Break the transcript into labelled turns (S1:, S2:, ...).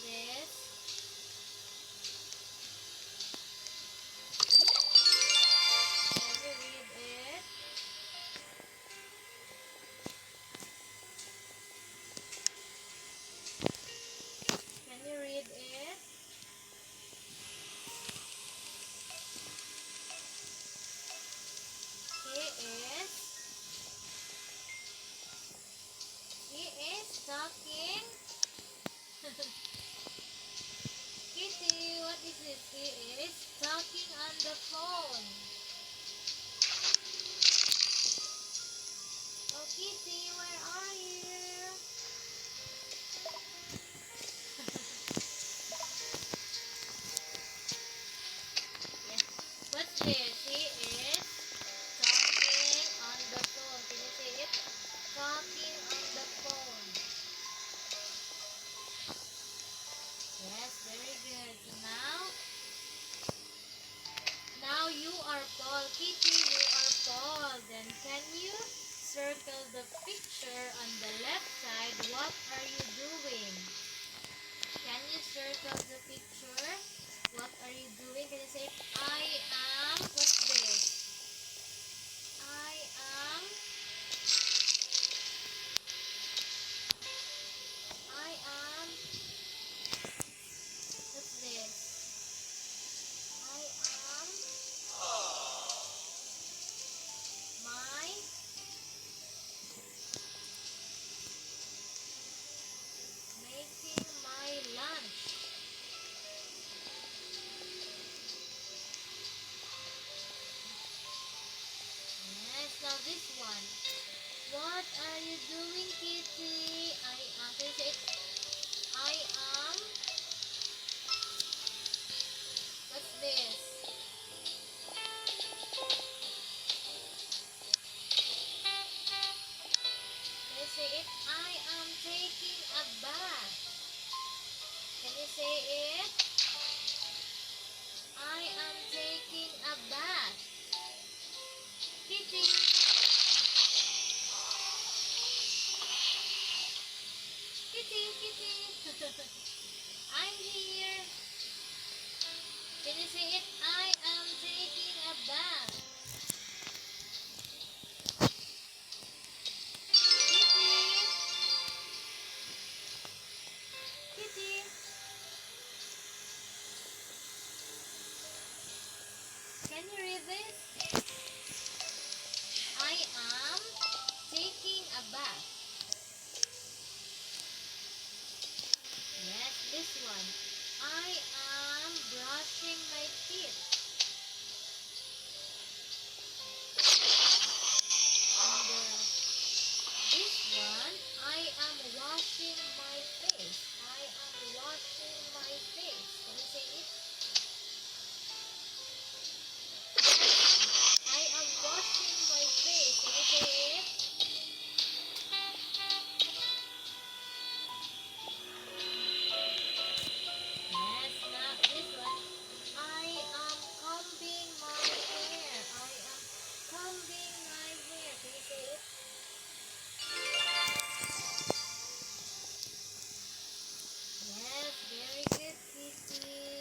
S1: this? Can you read it? Can you read it? He is talking. Kitty, what is this? He is talking on the phone. Oh, Kitty, where are you? Yeah. What's this? He is talking on the phone. Can you say it? Talking on the phone. Yes, very good. So now you are Paul. Kitty, you are Paul. Then can you circle the picture on the left side? What are you doing? Can you circle the picture? What are you doing? Can you say, I am, what's this? I am, I am, what's this? I am my, making my lunch. Yes, now this one. What are you doing, Kitty? I am, can you say it? I am, what's this? Can you say it? I am taking a bath. Can you say it? I am taking a bath. Kitty. Kitty, kitty. I'm here. Can you say it? I am taking a bath. Kitty. Kitty. Can you read this? I am taking a bath. Yes, this one. I am brushing my teeth. And this one, I am washing my face. I am washing my face. Can you say it? I am washing my face. Can you say it? Yes, not this one. I am combing my hair. I am combing my hair. Can you say it? Yes, very good, Kitty.